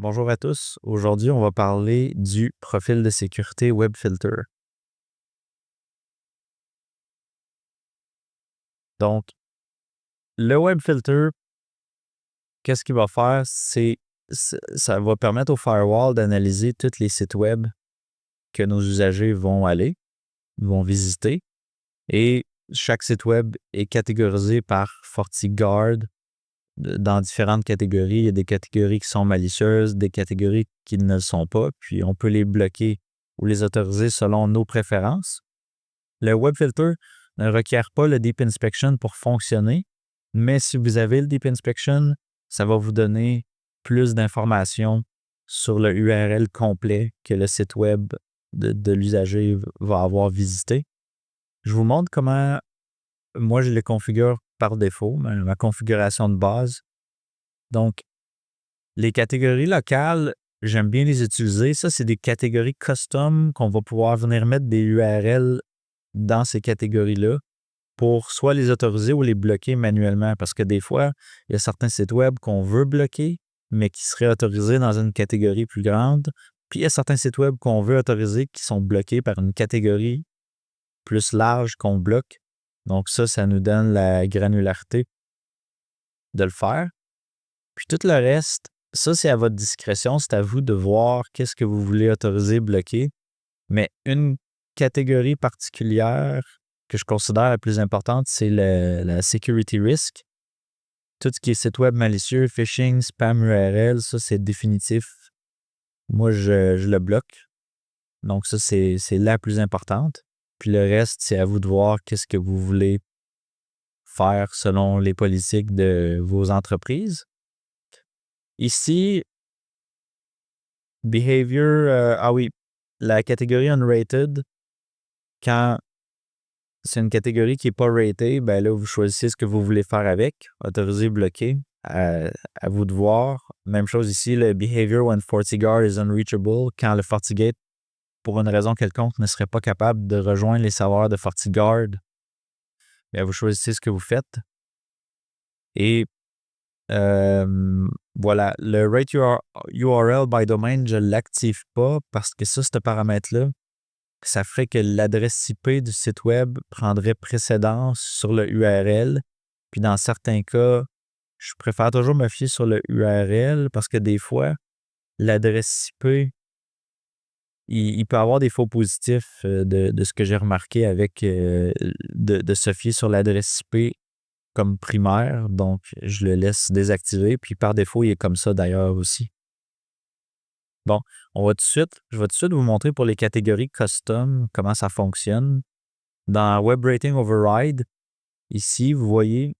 Bonjour à tous. Aujourd'hui, on va parler du profil de sécurité WebFilter. Donc, le WebFilter, qu'est-ce qu'il va faire? Ça va permettre au firewall d'analyser tous les sites web que nos usagers vont visiter. Et chaque site web est catégorisé par FortiGuard dans différentes catégories. Il y a des catégories qui sont malicieuses, des catégories qui ne le sont pas, puis on peut les bloquer ou les autoriser selon nos préférences. Le WebFilter ne requiert pas le Deep Inspection pour fonctionner, mais si vous avez le Deep Inspection, ça va vous donner plus d'informations sur le URL complet que le site web de l'usager va avoir visité. Je vous montre comment moi je le configure par défaut, ma configuration de base. Donc, les catégories locales, j'aime bien les utiliser. Ça, c'est des catégories custom qu'on va pouvoir venir mettre des URL dans ces catégories-là pour soit les autoriser ou les bloquer manuellement. Parce que des fois, il y a certains sites web qu'on veut bloquer, mais qui seraient autorisés dans une catégorie plus grande. Puis il y a certains sites web qu'on veut autoriser qui sont bloqués par une catégorie plus large qu'on bloque. Donc ça nous donne la granularité de le faire. Puis tout le reste, ça, c'est à votre discrétion. C'est à vous de voir qu'est-ce que vous voulez autoriser, bloquer. Mais une catégorie particulière que je considère la plus importante, c'est la security risk. Tout ce qui est site web malicieux, phishing, spam URL, ça, c'est définitif. Moi, je le bloque. Donc, ça, c'est la plus importante. Puis le reste, c'est à vous de voir qu'est-ce que vous voulez faire selon les politiques de vos entreprises. Ici, behavior, la catégorie unrated, quand c'est une catégorie qui n'est pas ratée, ben là, vous choisissez ce que vous voulez faire avec. Autoriser, bloquer. À vous de voir. Même chose ici, le behavior when FortiGuard is unreachable. Quand le FortiGate, pour une raison quelconque, ne serait pas capable de rejoindre les serveurs de FortiGuard, ben vous choisissez ce que vous faites. Et voilà, le rate URL by domain, je ne l'active pas parce que ça, ce paramètre-là, ça ferait que l'adresse IP du site web prendrait précédence sur le URL. Puis dans certains cas, je préfère toujours me fier sur le URL parce que des fois, l'adresse IP, il peut avoir des faux positifs de ce que j'ai remarqué avec de se fier sur l'adresse IP comme primaire. Donc, je le laisse désactiver. Puis par défaut, il est comme ça d'ailleurs aussi. Bon, je vais tout de suite vous montrer pour les catégories custom comment ça fonctionne. Dans Web Rating Override, ici, vous voyez,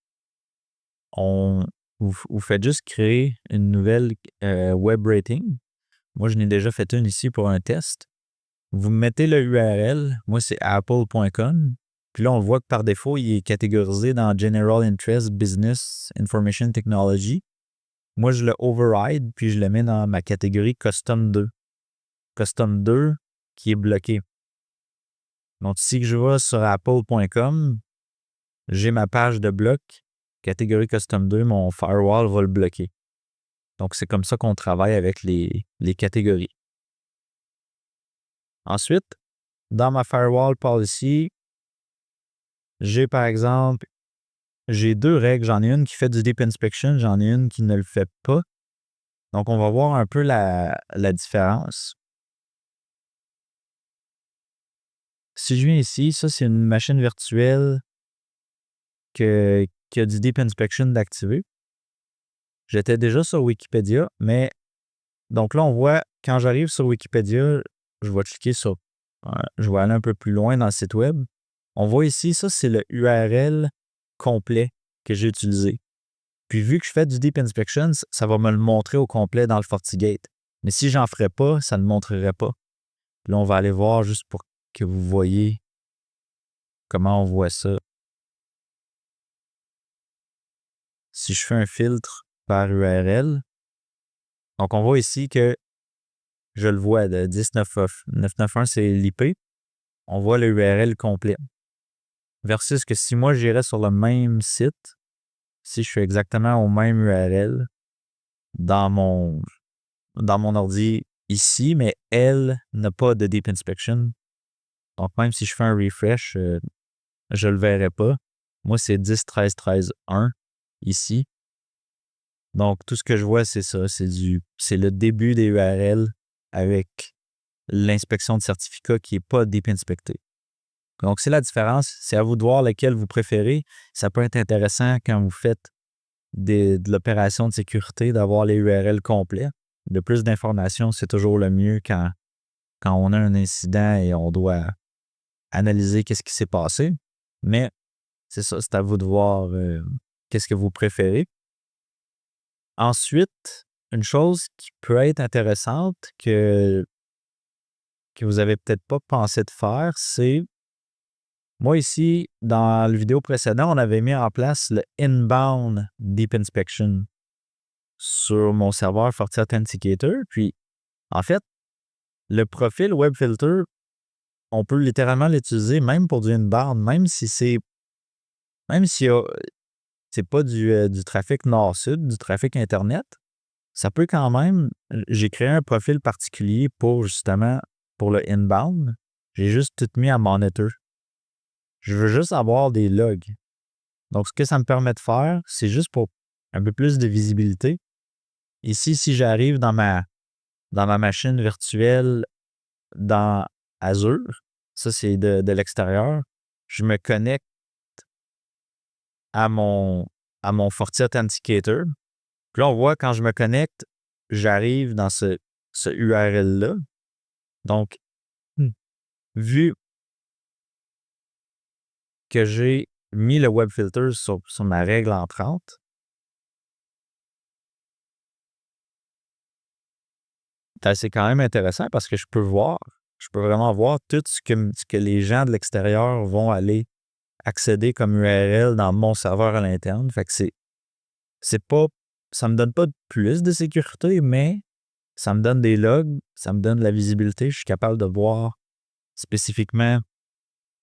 vous faites juste créer une nouvelle Web Rating. Moi, je n'ai déjà fait une ici pour un test. Vous mettez le URL. Moi, c'est apple.com. Puis là, on voit que par défaut, il est catégorisé dans General Interest Business Information Technology. Moi, je le override, puis je le mets dans ma catégorie Custom 2. Custom 2 qui est bloqué. Donc, si je vais sur apple.com, j'ai ma page de bloc, catégorie Custom 2, mon firewall va le bloquer. Donc, c'est comme ça qu'on travaille avec les catégories. Ensuite, dans ma firewall policy, j'ai par exemple, j'ai deux règles. J'en ai une qui fait du deep inspection, j'en ai une qui ne le fait pas. Donc, on va voir un peu la différence. Si je viens ici, ça, c'est une machine virtuelle qui a du deep inspection d'activer. J'étais déjà sur Wikipédia, mais donc là, on voit, quand j'arrive sur Wikipédia, je vais cliquer sur, je vais aller un peu plus loin dans le site web. On voit ici, ça, c'est le URL complet que j'ai utilisé. Puis vu que je fais du Deep Inspection, ça va me le montrer au complet dans le FortiGate. Mais si j'en ferais pas, ça ne montrerait pas. Là, on va aller voir juste pour que vous voyez comment on voit ça. Si je fais un filtre par URL, donc on voit ici que je le vois de 10.9.9.1, c'est l'IP. On voit le URL complet. Versus que si moi j'irais sur le même site, si je suis exactement au même URL dans dans mon ordi ici, mais elle n'a pas de Deep Inspection. Donc, même si je fais un refresh, je le verrai pas. Moi, c'est 10.13.13.1 ici. Donc, tout ce que je vois, c'est ça. C'est le début des URL avec l'inspection de certificat qui n'est pas Deep Inspecté. Donc, c'est la différence. C'est à vous de voir lequel vous préférez. Ça peut être intéressant quand vous faites de l'opération de sécurité d'avoir les URL complets. Le plus d'informations, c'est toujours le mieux quand on a un incident et on doit analyser qu'est-ce qui s'est passé. Mais c'est ça, c'est à vous de voir qu'est-ce que vous préférez. Ensuite, une chose qui peut être intéressante que vous avez peut-être pas pensé de faire, c'est moi ici, dans la vidéo précédente, on avait mis en place le Inbound Deep Inspection sur mon serveur Forti Authenticator. Puis, en fait, le profil WebFilter, on peut littéralement l'utiliser même pour du inbound, même si c'est pas du trafic nord-sud, du trafic Internet. Ça peut quand même, j'ai créé un profil particulier pour justement, pour le inbound. J'ai juste tout mis à monitor. Je veux juste avoir des logs. Donc, ce que ça me permet de faire, c'est juste pour un peu plus de visibilité. Ici, si j'arrive dans ma machine virtuelle dans Azure, ça c'est de l'extérieur, je me connecte à mon Forti Authenticator. Puis là, on voit quand je me connecte, j'arrive dans ce URL-là. Donc, vu que j'ai mis le web filter sur ma règle entrante, c'est quand même intéressant parce que je peux vraiment voir tout ce que les gens de l'extérieur vont aller accéder comme URL dans mon serveur à l'interne. Fait que ça me donne pas plus de sécurité, mais ça me donne des logs, ça me donne de la visibilité. Je suis capable de voir spécifiquement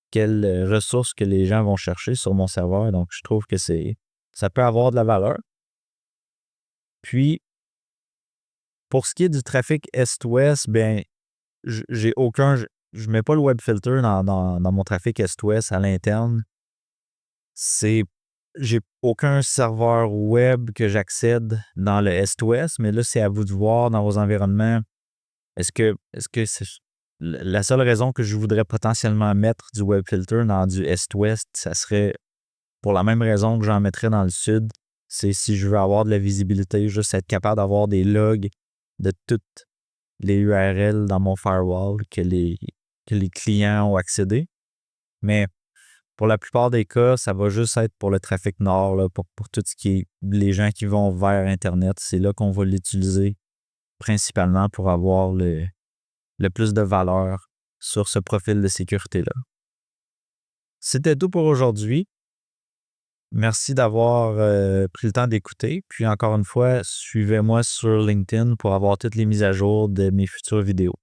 quelles ressources que les gens vont chercher sur mon serveur. Donc, je trouve que ça peut avoir de la valeur. Puis, pour ce qui est du trafic Est-Ouest, ben, je mets pas le web filter dans mon trafic Est-Ouest à l'interne. J'ai aucun serveur web que j'accède dans le Est-Ouest, mais là, c'est à vous de voir dans vos environnements. Est-ce que c'est la seule raison que je voudrais potentiellement mettre du web filter dans du Est-Ouest, ça serait pour la même raison que j'en mettrais dans le Sud. C'est si je veux avoir de la visibilité, juste être capable d'avoir des logs de toutes les URL dans mon firewall que les clients ont accédé. Mais pour la plupart des cas, ça va juste être pour le trafic nord, là, pour tout ce qui est les gens qui vont vers Internet. C'est là qu'on va l'utiliser principalement pour avoir le plus de valeur sur ce profil de sécurité-là. C'était tout pour aujourd'hui. Merci d'avoir pris le temps d'écouter. Puis encore une fois, suivez-moi sur LinkedIn pour avoir toutes les mises à jour de mes futures vidéos.